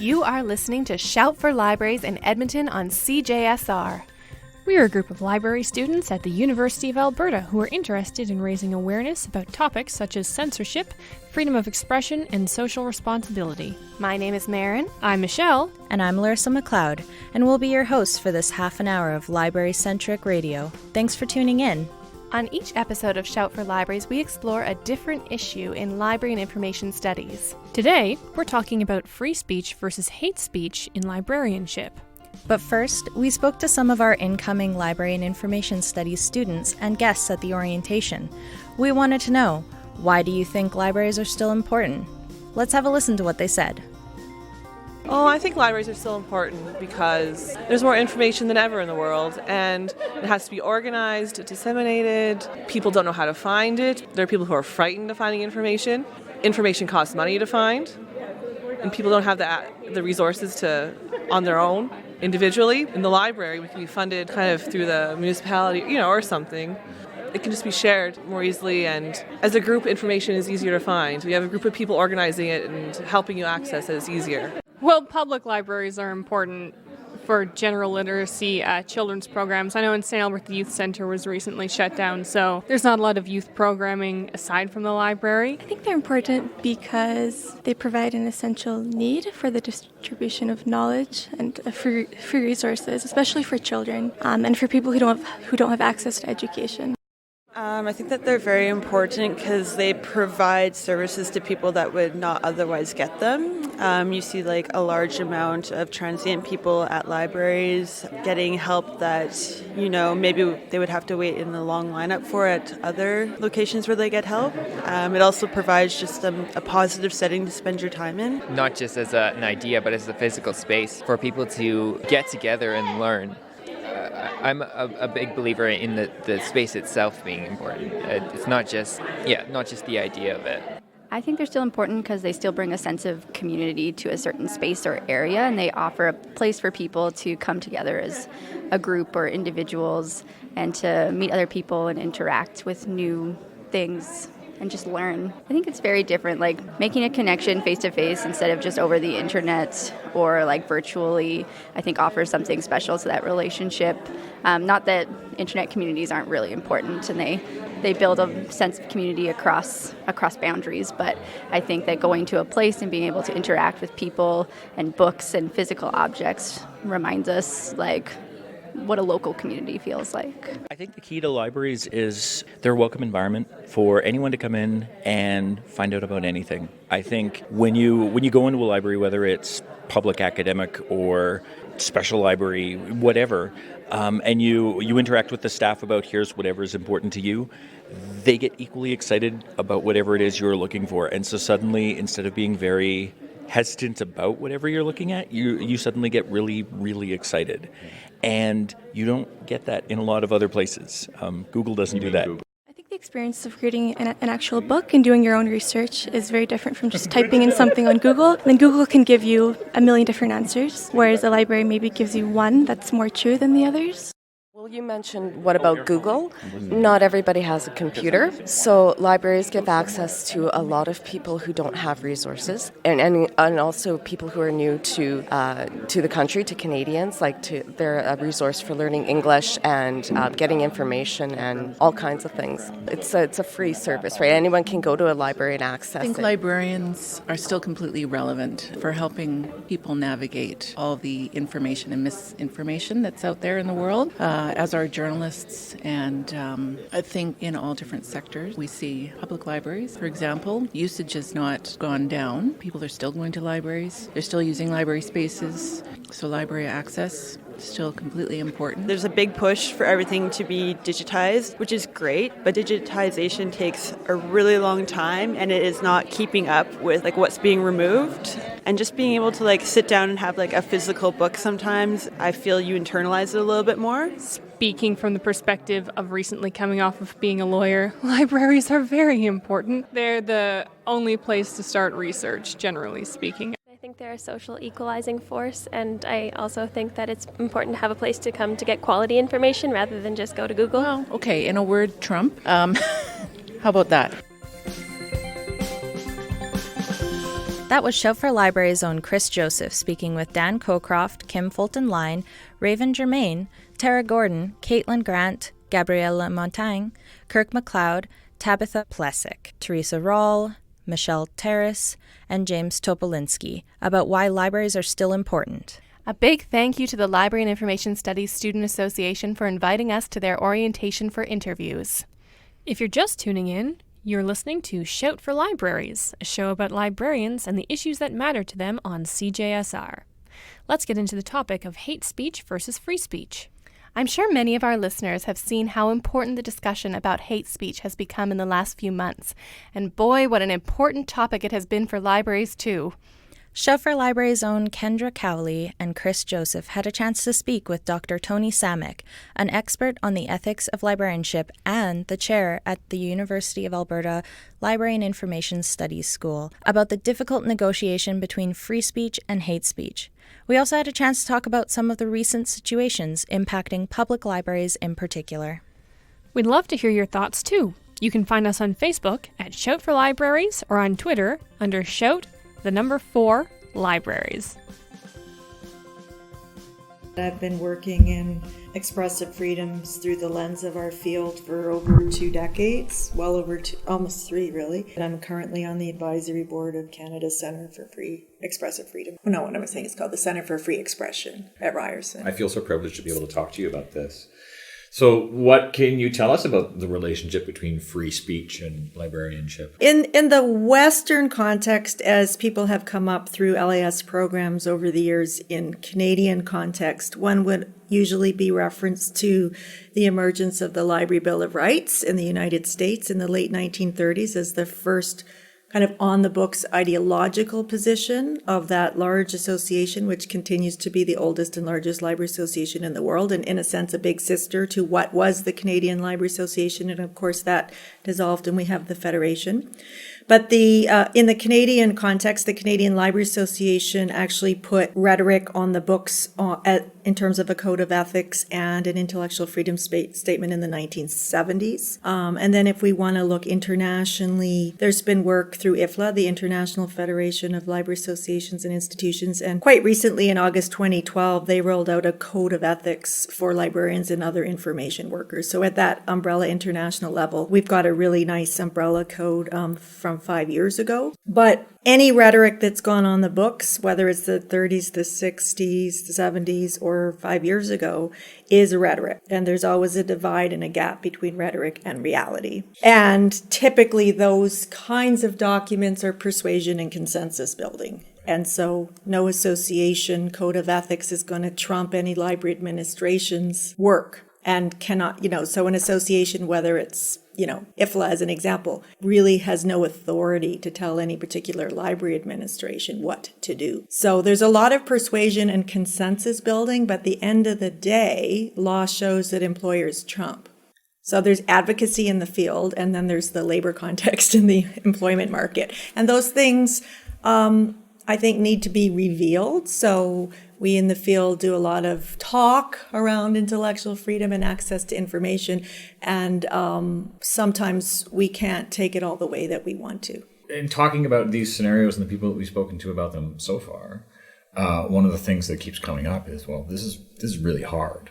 You are listening to Shout for Libraries in Edmonton on CJSR. We are a group of library students at the University of Alberta who are interested in raising awareness about topics such as censorship, freedom of expression, and social responsibility. My name is Marin. I'm Michelle. And I'm Larissa McLeod, and we'll be your hosts for this half an hour of library-centric radio. Thanks for tuning in. On each episode of Shout for Libraries, we explore a different issue in library and information studies. Today, we're talking about free speech versus hate speech in librarianship. But first, we spoke to some of our incoming library and information studies students and guests at the orientation. We wanted to know, why do you think libraries are still important? Let's have a listen to what they said. Oh, I think libraries are still important because there's more information than ever in the world, and it has to be organized, disseminated. People don't know how to find it. There are people who are frightened of finding information. Information costs money to find, and people don't have the resources to on their own individually. In the library, we can be funded kind of through the municipality, or something. It can just be shared more easily, and as a group, information is easier to find. We have a group of people organizing it and helping you access it is easier. Well, public libraries are important for general literacy, children's programs. I know in St. Albert the Youth Centre was recently shut down, so there's not a lot of youth programming aside from the library. I think they're important because they provide an essential need for the distribution of knowledge and free resources, especially for children and for people who don't have access to education. I think that they're very important because they provide services to people that would not otherwise get them. You see a large amount of transient people at libraries getting help that, maybe they would have to wait in the long lineup for at other locations where they get help. It also provides just a positive setting to spend your time in. Not just as an idea, but as a physical space for people to get together and learn. I'm a big believer in the space itself being important. It's not just the idea of it. I think they're still important because they still bring a sense of community to a certain space or area, and they offer a place for people to come together as a group or individuals and to meet other people and interact with new things and just learn. I think it's very different, making a connection face-to-face instead of just over the internet or virtually, I think offers something special to that relationship. Not that internet communities aren't really important and they build a sense of community across boundaries, but I think that going to a place and being able to interact with people and books and physical objects reminds us what a local community feels like. I think the key to libraries is they're a welcome environment for anyone to come in and find out about anything. I think when you go into a library, whether it's public, academic, or special library, whatever, and you interact with the staff about here's whatever is important to you, they get equally excited about whatever it is you're looking for. And so suddenly, instead of being very hesitant about whatever you're looking at, you suddenly get really, really excited. And you don't get that in a lot of other places. Google doesn't do that. I think the experience of reading an actual book and doing your own research is very different from just typing in something on Google. Then Google can give you a million different answers, whereas a library maybe gives you one that's more true than the others. Well, you mentioned what about Google? Not everybody has a computer, so libraries give access to a lot of people who don't have resources, and also people who are new to the country, to Canadians. They're a resource for learning English and getting information and all kinds of things. It's a free service, right? Anyone can go to a library and access it. I think librarians are still completely relevant for helping people navigate all the information and misinformation that's out there in the world. As are journalists, and I think in all different sectors we see public libraries, for example, usage has not gone down. People are still going to libraries, they're still using library spaces, so library access is still completely important. There's a big push for everything to be digitized, which is great, but digitization takes a really long time and it is not keeping up with what's being removed. And just being able to sit down and have a physical book sometimes, I feel you internalize it a little bit more. Speaking from the perspective of recently coming off of being a lawyer, libraries are very important. They're the only place to start research, generally speaking. I think they're a social equalizing force, and I also think that it's important to have a place to come to get quality information rather than just go to Google. Well, okay, in a word, Trump. How about that? That was Shout for Library's own Chris Joseph speaking with Dan Cocroft, Kim Fulton-Line, Raven Germain, Tara Gordon, Caitlin Grant, Gabriella Montaigne, Kirk McLeod, Tabitha Plessick, Teresa Rawl, Michelle Terrace, and James Topolinsky about why libraries are still important. A big thank you to the Library and Information Studies Student Association for inviting us to their orientation for interviews. If you're just tuning in, you're listening to Shout for Libraries, a show about librarians and the issues that matter to them on CJSR. Let's get into the topic of hate speech versus free speech. I'm sure many of our listeners have seen how important the discussion about hate speech has become in the last few months. And boy, what an important topic it has been for libraries too. Shout for Library's own Kendra Cowley and Chris Joseph had a chance to speak with Dr. Tony Samick, an expert on the ethics of librarianship and the chair at the University of Alberta Library and Information Studies School, about the difficult negotiation between free speech and hate speech. We also had a chance to talk about some of the recent situations impacting public libraries in particular. We'd love to hear your thoughts too. You can find us on Facebook at Shout for Libraries or on Twitter under Shout4 Libraries. I've been working in expressive freedoms through the lens of our field for over 2 decades, well over almost 3 really. And I'm currently on the advisory board of Canada's Centre for Free Expressive Freedom. No, what am I saying? It's called the Centre for Free Expression at Ryerson. I feel so privileged to be able to talk to you about this. So what can you tell us about the relationship between free speech and librarianship? In the Western context, as people have come up through LAS programs over the years, in Canadian context, one would usually be referenced to the emergence of the Library Bill of Rights in the United States in the late 1930s as the first kind of on-the-books ideological position of that large association, which continues to be the oldest and largest library association in the world, and in a sense a big sister to what was the Canadian Library Association, and of course that dissolved and we have the Federation. But in the Canadian context, the Canadian Library Association actually put rhetoric on the books in terms of a code of ethics and an intellectual freedom statement in the 1970s. And then if we want to look internationally, there's been work through IFLA, the International Federation of Library Associations and Institutions. And quite recently, in August 2012, they rolled out a code of ethics for librarians and other information workers. So at that umbrella international level, we've got a really nice umbrella code from 5 years ago. But any rhetoric that's gone on the books, whether it's the 30s, the 60s, the 70s, or 5 years ago, is rhetoric. And there's always a divide and a gap between rhetoric and reality. And typically those kinds of documents are persuasion and consensus building. And so no association code of ethics is going to trump any library administration's work. And cannot, so an association, whether it's, IFLA as an example, really has no authority to tell any particular library administration what to do. So there's a lot of persuasion and consensus building, but at the end of the day, law shows that employers trump. So there's advocacy in the field, and then there's the labor context in the employment market. And those things, I think, need to be revealed. So we in the field do a lot of talk around intellectual freedom and access to information, and sometimes we can't take it all the way that we want to. In talking about these scenarios and the people that we've spoken to about them so far, one of the things that keeps coming up is, well, this is really hard.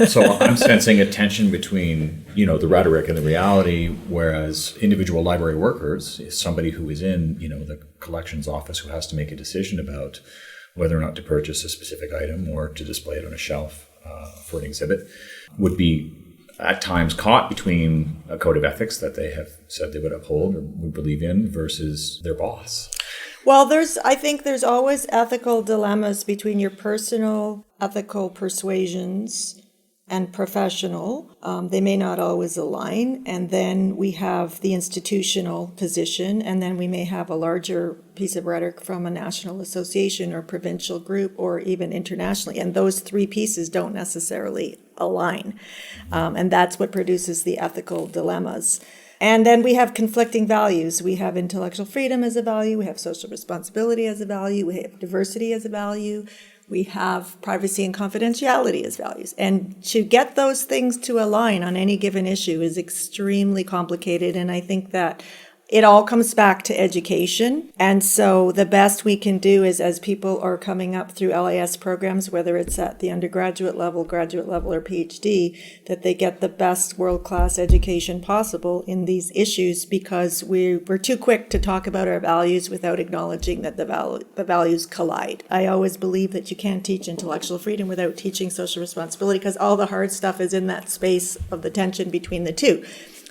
So I'm sensing a tension between, the rhetoric and the reality, whereas individual library workers, somebody who is in, the collections office who has to make a decision about whether or not to purchase a specific item or to display it on a shelf for an exhibit, would be at times caught between a code of ethics that they have said they would uphold or would believe in versus their boss. Well, I think there's always ethical dilemmas between your personal ethical persuasions and professional. They may not always align. And then we have the institutional position, and then we may have a larger piece of rhetoric from a national association or provincial group or even internationally. And those 3 pieces don't necessarily align. And that's what produces the ethical dilemmas. And then we have conflicting values. We have intellectual freedom as a value. We have social responsibility as a value. We have diversity as a value. We have privacy and confidentiality as values. And to get those things to align on any given issue is extremely complicated. And I think that it all comes back to education. And so the best we can do is, as people are coming up through LAS programs, whether it's at the undergraduate level, graduate level, or PhD, that they get the best world-class education possible in these issues, because we're too quick to talk about our values without acknowledging that the values collide. I always believe that you can't teach intellectual freedom without teaching social responsibility, because all the hard stuff is in that space of the tension between the two.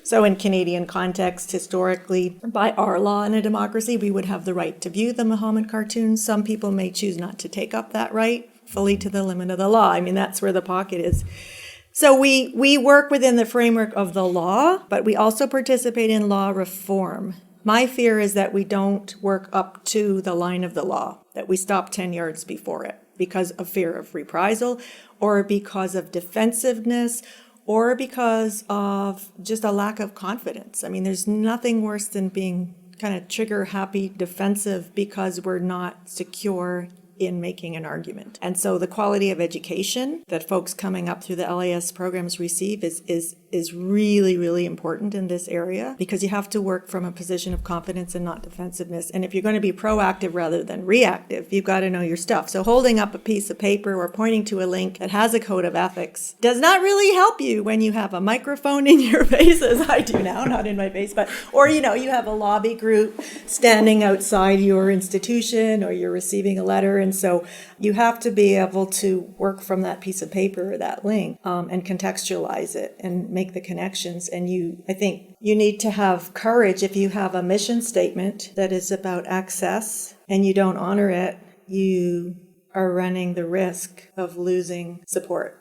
So in Canadian context, historically, by our law in a democracy, we would have the right to view the Muhammad cartoons. Some people may choose not to take up that right fully to the limit of the law. I mean, that's where the pocket is. So we work within the framework of the law, but we also participate in law reform. My fear is that we don't work up to the line of the law, that we stop 10 yards before it because of fear of reprisal, or because of defensiveness, or because of just a lack of confidence. I mean, there's nothing worse than being kind of trigger happy defensive because we're not secure in making an argument. And so the quality of education that folks coming up through the LAS programs receive is really, really important in this area, because you have to work from a position of confidence and not defensiveness. And if you're going to be proactive rather than reactive, you've got to know your stuff. So holding up a piece of paper or pointing to a link that has a code of ethics does not really help you when you have a microphone in your face, as I do now, not in my face, but, or, you have a lobby group standing outside your institution, or you're receiving a letter. And so you have to be able to work from that piece of paper or that link and contextualize it and make the connections. And I think you need to have courage. If you have a mission statement that is about access and you don't honor it, you are running the risk of losing support.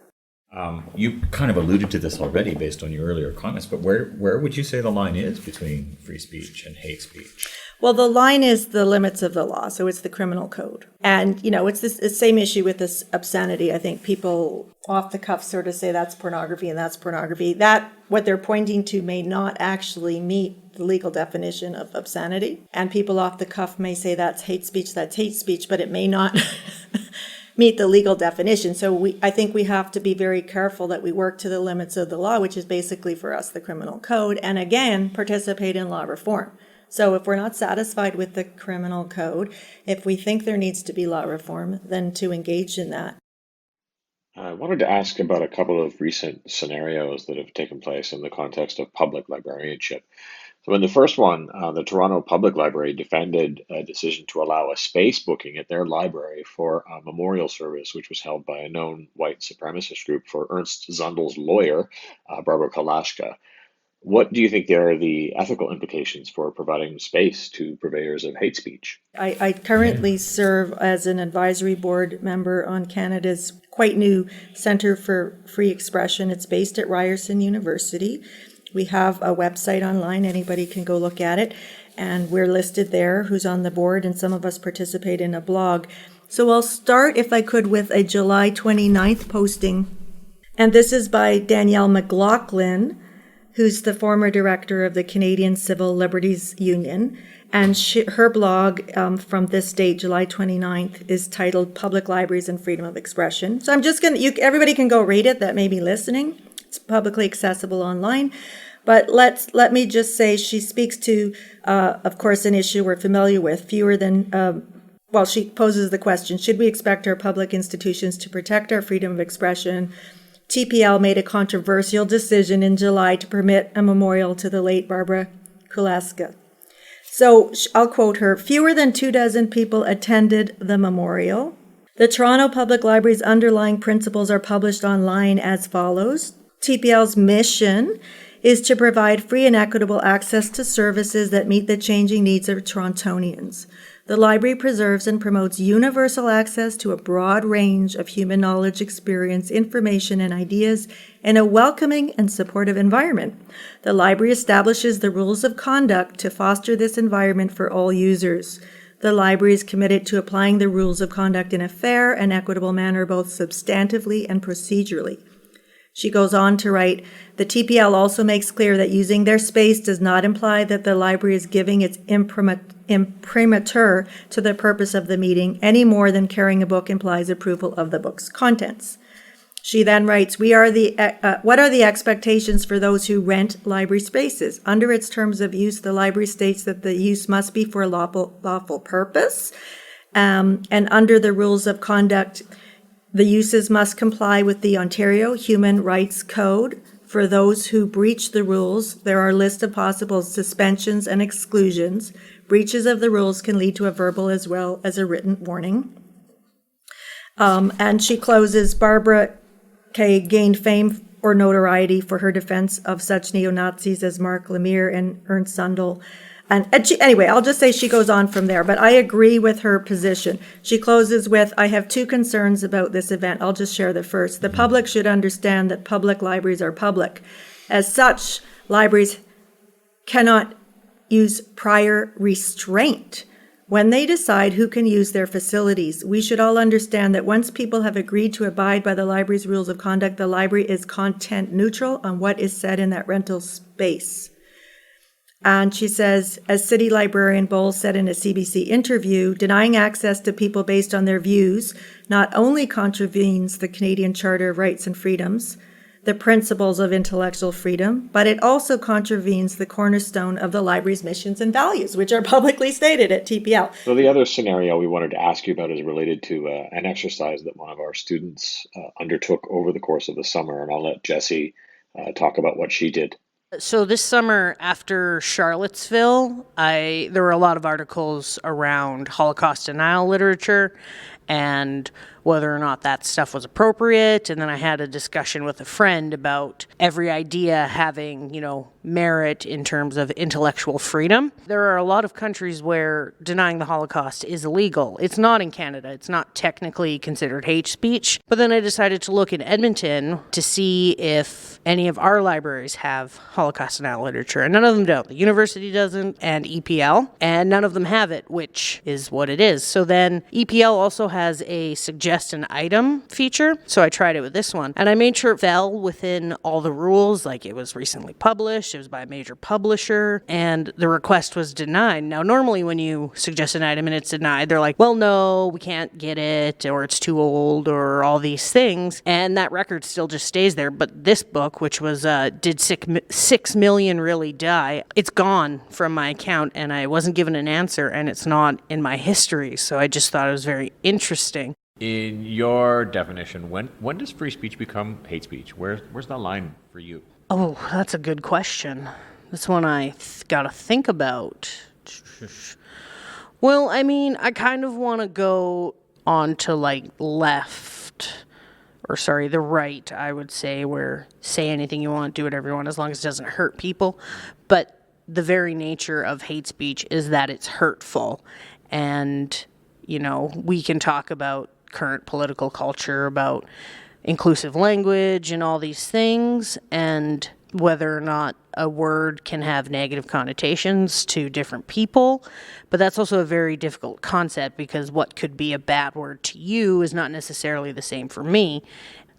You kind of alluded to this already based on your earlier comments, but where would you say the line is between free speech and hate speech? Well, the line is the limits of the law, so it's the criminal code. And, it's the same issue with this obscenity. I think people off the cuff sort of say that's pornography and that's pornography. That, what they're pointing to, may not actually meet the legal definition of obscenity. And people off the cuff may say that's hate speech, but it may not meet the legal definition. So I think we have to be very careful that we work to the limits of the law, which is basically for us the criminal code, and again, participate in law reform. So if we're not satisfied with the criminal code, if we think there needs to be law reform, then to engage in that. I wanted to ask about a couple of recent scenarios that have taken place in the context of public librarianship. So in the first one, the Toronto Public Library defended a decision to allow a space booking at their library for a memorial service, which was held by a known white supremacist group for Ernst Zundel's lawyer, Barbara Kalashka. What do you think are the ethical implications for providing space to purveyors of hate speech? I currently serve as an advisory board member on Canada's quite new Centre for Free Expression. It's based at Ryerson University. We have a website online. Anybody can go look at it. And we're listed there, who's on the board, and some of us participate in a blog. So I'll start, if I could, with a July 29th posting. And this is by Danielle McLaughlin, who's the former director of the Canadian Civil Liberties Union. And her blog from this date, July 29th, is titled Public Libraries and Freedom of Expression. So I'm just everybody can go read it that may be listening. It's publicly accessible online. But let me just say she speaks to, of course, an issue we're familiar with. She poses the question, should we expect our public institutions to protect our freedom of expression? TPL made a controversial decision in July to permit a memorial to the late Barbara Kalashka. So I'll quote her, "Fewer than 24 people attended the memorial. The Toronto Public Library's underlying principles are published online as follows. TPL's mission is to provide free and equitable access to services that meet the changing needs of Torontonians. The library preserves and promotes universal access to a broad range of human knowledge, experience, information, and ideas in a welcoming and supportive environment. The library establishes the rules of conduct to foster this environment for all users. The library is committed to applying the rules of conduct in a fair and equitable manner, both substantively and procedurally." She goes on to write, "The TPL also makes clear that using their space does not imply that the library is giving its imprimatur to the purpose of the meeting any more than carrying a book implies approval of the book's contents." She then writes, what are the expectations for those who rent library spaces? Under its terms of use, the library states that the use must be for a lawful purpose. And under the rules of conduct, the uses must comply with the Ontario Human Rights Code. For those who breach the rules, there are a list of possible suspensions and exclusions. Breaches of the rules can lead to a verbal as well as a written warning. And she closes, Barbara Kay gained fame or notoriety for her defense of such neo-Nazis as Mark Lemire and Ernst Sundel. And she, anyway, I'll just say she goes on from there, but I agree with her position. She closes with, I have two concerns about this event. I'll just share the first. The public should understand that public libraries are public. As such, libraries cannot use prior restraint when they decide who can use their facilities. We should all understand that once people have agreed to abide by the library's rules of conduct, the library is content neutral on what is said in that rental space. And she says, as city librarian Bowles said in a CBC interview, denying access to people based on their views not only contravenes the Canadian Charter of Rights and Freedoms, the principles of intellectual freedom, but it also contravenes the cornerstone of the library's missions and values, which are publicly stated at TPL. So the other scenario we wanted to ask you about is related to an exercise that one of our students undertook over the course of the summer, and I'll let Jessie talk about what she did. So this summer after Charlottesville, there were a lot of articles around Holocaust denial literature and whether or not that stuff was appropriate. And then I had a discussion with a friend about every idea having, merit in terms of intellectual freedom. There are a lot of countries where denying the Holocaust is illegal. It's not in Canada. It's not technically considered hate speech. But then I decided to look in Edmonton to see if any of our libraries have Holocaust denial literature. And none of them don't. The university doesn't, and EPL. And none of them have it, which is what it is. So then EPL also has a suggest an item feature. So I tried it with this one. And I made sure it fell within all the rules, like it was recently published, it was by a major publisher, and the request was denied. Now, normally when you suggest an item and it's denied, they're like, well, no, we can't get it, or it's too old, or all these things. And that record still just stays there. But this book, which was Did 6 Million Really Die? It's gone from my account, and I wasn't given an answer, and it's not in my history. So I just thought it was very interesting. In your definition, when does free speech become hate speech? Where's the line for you? Oh, that's a good question. That's one I got to think about. Well, I mean, I kind of want to go on to the right, I would say, where say anything you want, do whatever you want, as long as it doesn't hurt people. But the very nature of hate speech is that it's hurtful. And, we can talk about current political culture, about inclusive language and all these things, and whether or not a word can have negative connotations to different people. But that's also a very difficult concept, because what could be a bad word to you is not necessarily the same for me.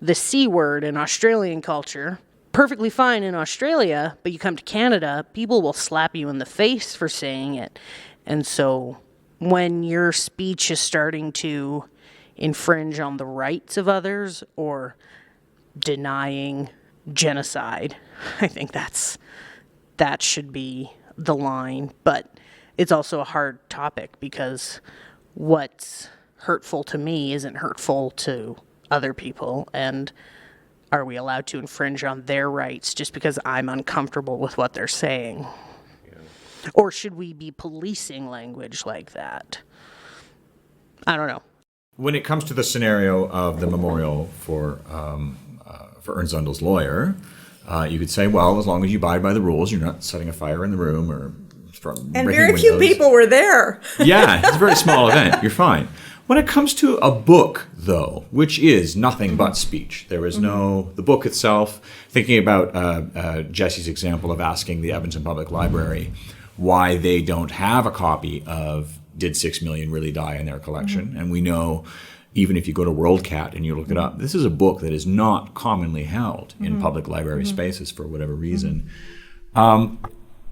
The C word in Australian culture, perfectly fine in Australia, but you come to Canada, people will slap you in the face for saying it. And so when your speech is starting to infringe on the rights of others or denying genocide, I think that should be the line. But it's also a hard topic, because what's hurtful to me isn't hurtful to other people, and are we allowed to infringe on their rights just because I'm uncomfortable with what they're saying? Yeah. Or should we be policing language like that? I don't know. When it comes to the scenario of the memorial for Ernst Zundel's lawyer, you could say, well, as long as you abide by the rules, you're not setting a fire in the room or and very few people were there. Yeah, it's a very small event. You're fine. When it comes to a book, though, which is nothing but speech, there is the book itself, thinking about Jesse's example of asking the Edmonton Public Library why they don't have a copy of Did 6 Million Really Die in their collection. And we know, even if you go to WorldCat and you look it up, this is a book that is not commonly held in public library spaces for whatever reason.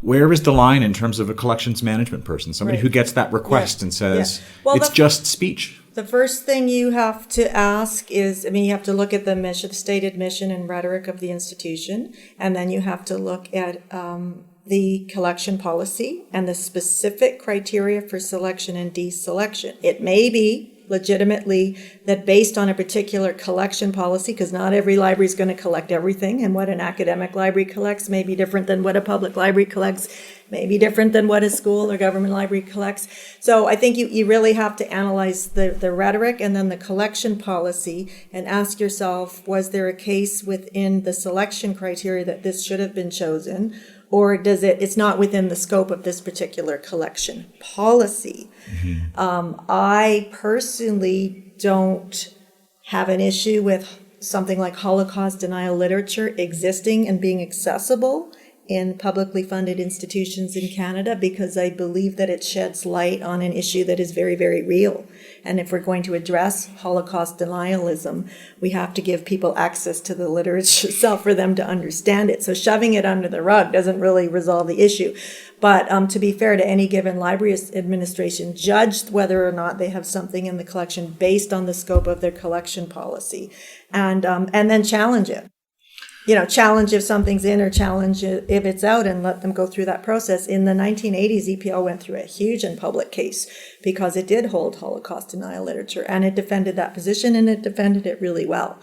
Where is the line in terms of a collections management person? Somebody who gets that request and says, it's just speech. The first thing you have to ask is, you have to look at the mission, the stated mission and rhetoric of the institution, and then you have to look at the collection policy and the specific criteria for selection and deselection. It may be legitimately that based on a particular collection policy, because not every library is going to collect everything, and what an academic library collects may be different than what a public library collects, may be different than what a school or government library collects. So I think you really have to analyze the rhetoric and then the collection policy and ask yourself, was there a case within the selection criteria that this should have been chosen? Or it's not within the scope of this particular collection policy. I personally don't have an issue with something like Holocaust denial literature existing and being accessible in publicly funded institutions in Canada, because I believe that it sheds light on an issue that is very, very real. And if we're going to address Holocaust denialism, we have to give people access to the literature itself for them to understand it. So shoving it under the rug doesn't really resolve the issue. But to be fair to any given library administration, judge whether or not they have something in the collection based on the scope of their collection policy, and then challenge it. Challenge if something's in or challenge if it's out, and let them go through that process. In the 1980s, EPL went through a huge and public case because it did hold Holocaust denial literature, and it defended that position, and it defended it really well.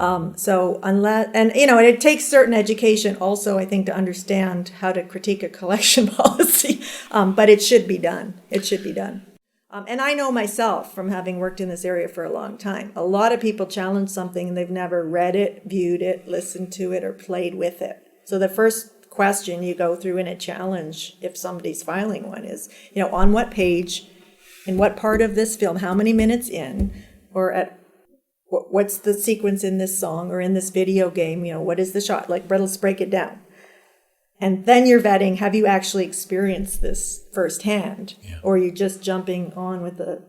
It takes certain education also, I think, to understand how to critique a collection policy, but it should be done. It should be done. And I know myself from having worked in this area for a long time, a lot of people challenge something and they've never read it, viewed it, listened to it, or played with it. So the first question you go through in a challenge, if somebody's filing one, is, on what page, in what part of this film, how many minutes in, or at what's the sequence in this song or in this video game, what is the shot? Let's break it down. And then you're vetting, have you actually experienced this firsthand? Yeah. Or are you just jumping on with a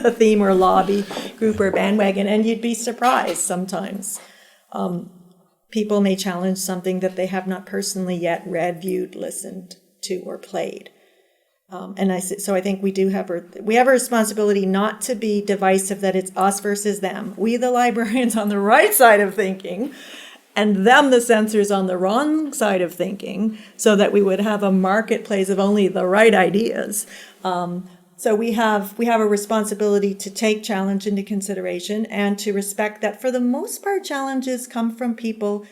theme or lobby group or bandwagon? And you'd be surprised sometimes. People may challenge something that they have not personally yet read, viewed, listened to, or played. So I think we have a responsibility not to be divisive, that it's us versus them. We, the librarians, on the right side of thinking, and them, the censors, on the wrong side of thinking, so that we would have a marketplace of only the right ideas. So we have a responsibility to take challenge into consideration and to respect that, for the most part, challenges come from people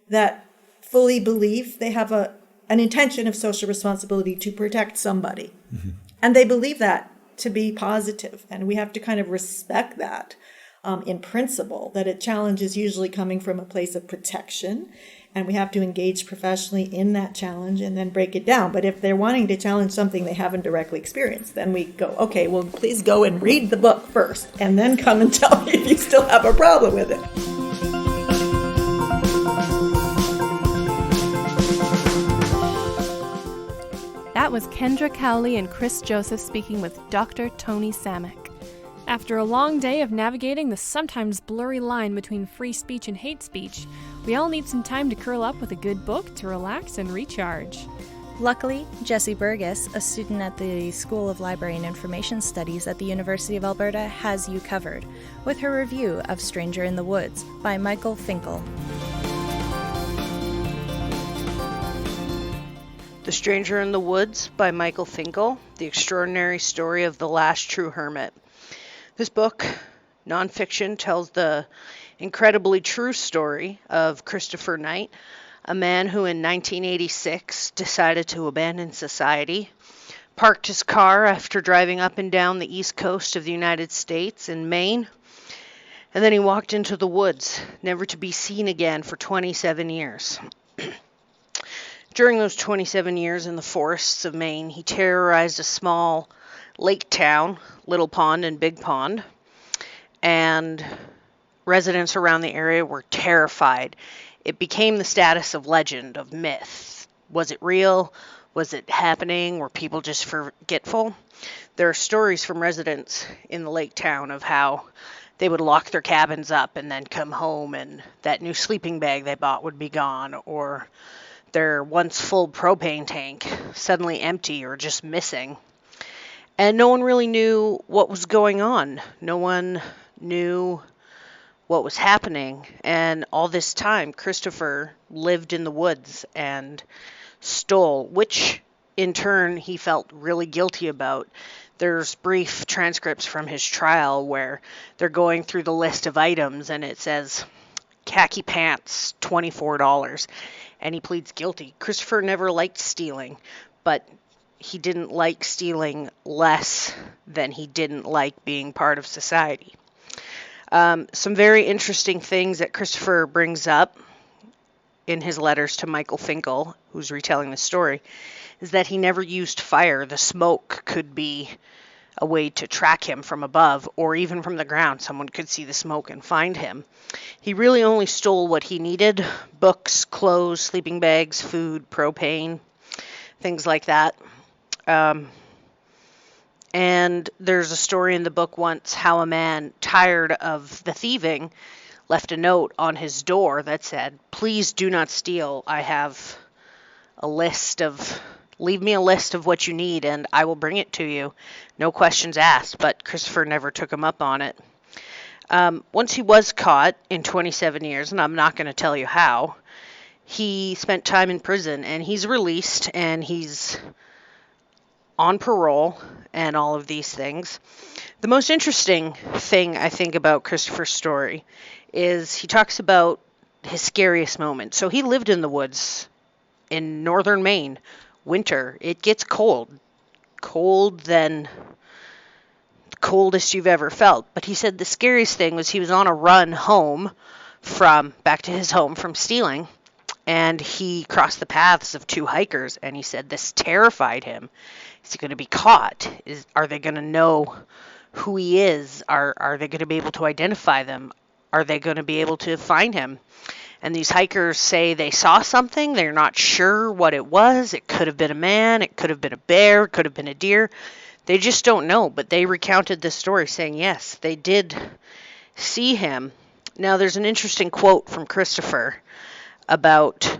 that fully believe they have an intention of social responsibility to protect somebody. Mm-hmm. And they believe that to be positive, and we have to kind of respect that. In principle, that a challenge is usually coming from a place of protection, and we have to engage professionally in that challenge and then break it down. But if they're wanting to challenge something they haven't directly experienced, then we go, okay, well, please go and read the book first, and then come and tell me if you still have a problem with it. That was Kendra Cowley and Chris Joseph speaking with Dr. Tony Samek. After a long day of navigating the sometimes blurry line between free speech and hate speech, we all need some time to curl up with a good book to relax and recharge. Luckily, Jessie Burgess, a student at the School of Library and Information Studies at the University of Alberta, has you covered, with her review of Stranger in the Woods by Michael Finkel. The Stranger in the Woods by Michael Finkel, The Extraordinary Story of the Last True Hermit. This book, nonfiction, tells the incredibly true story of Christopher Knight, a man who in 1986 decided to abandon society, parked his car after driving up and down the east coast of the United States in Maine, and then he walked into the woods, never to be seen again for 27 years. During those 27 years in the forests of Maine, he terrorized a small lake town, Little Pond and Big Pond, and residents around the area were terrified. It became the status of legend, of myth. Was it real? Was it happening? Were people just forgetful? There are stories from residents in the lake town of how they would lock their cabins up and then come home and that new sleeping bag they bought would be gone, or their once full propane tank suddenly empty or just missing. And no one really knew what was going on. No one knew what was happening. And all this time, Christopher lived in the woods and stole, which in turn he felt really guilty about. There's brief transcripts from his trial where they're going through the list of items and it says khaki pants, $24, and he pleads guilty. Christopher never liked stealing, but he didn't like stealing less than he didn't like being part of society. Some very interesting things that Christopher brings up in his letters to Michael Finkel, who's retelling the story, is that he never used fire. The smoke could be a way to track him from above or even from the ground. Someone could see the smoke and find him. He really only stole what he needed: books, clothes, sleeping bags, food, propane, things like that. And there's a story in the book once how a man, tired of the thieving, left a note on his door that said, "Please do not steal. I have leave me a list of what you need and I will bring it to you. No questions asked." But Christopher never took him up on it. Once he was caught in 27 years, and I'm not going to tell you how, he spent time in prison and he's released and he's on parole and all of these things. The most interesting thing I think about Christopher's story is he talks about his scariest moment. So he lived in the woods in northern Maine, winter. It gets cold than the coldest you've ever felt. But he said the scariest thing was he was on a run back to his home from stealing, and he crossed the paths of two hikers, and he said this terrified him. Is he going to be caught? Are they going to know who he is? Are they going to be able to identify them? Are they going to be able to find him? And these hikers say they saw something. They're not sure what it was. It could have been a man. It could have been a bear. It could have been a deer. They just don't know. But they recounted this story saying, yes, they did see him. Now, there's an interesting quote from Christopher about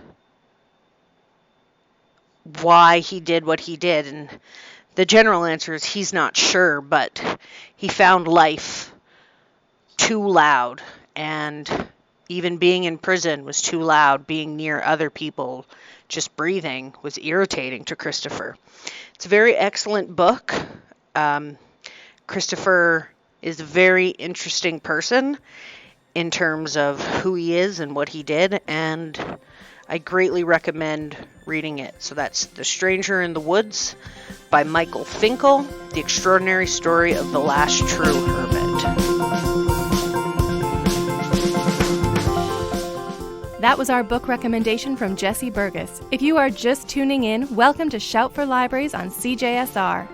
why he did what he did. And the general answer is he's not sure, but he found life too loud. And even being in prison was too loud. Being near other people, just breathing, was irritating to Christopher. It's a very excellent book. Christopher is a very interesting person in terms of who he is and what he did, and I greatly recommend reading it. So that's The Stranger in the Woods by Michael Finkel, The Extraordinary Story of the Last True Hermit. That was our book recommendation from Jesse Burgess. If you are just tuning in, welcome to Shout for Libraries on CJSR.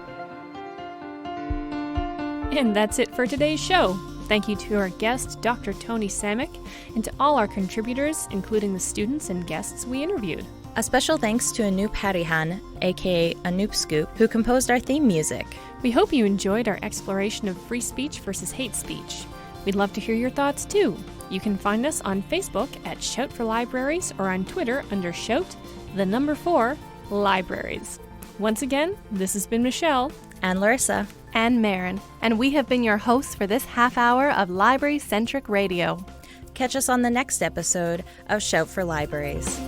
And that's it for today's show. Thank you to our guest, Dr. Tony Samick, and to all our contributors, including the students and guests we interviewed. A special thanks to Anoop Harihan, aka Anoop Scoop, who composed our theme music. We hope you enjoyed our exploration of free speech versus hate speech. We'd love to hear your thoughts too. You can find us on Facebook at Shout for Libraries or on Twitter under Shout4Libraries. Once again, this has been Michelle and Larissa and Marin, and we have been your hosts for this half hour of library-centric radio. Catch us on the next episode of Shout for Libraries.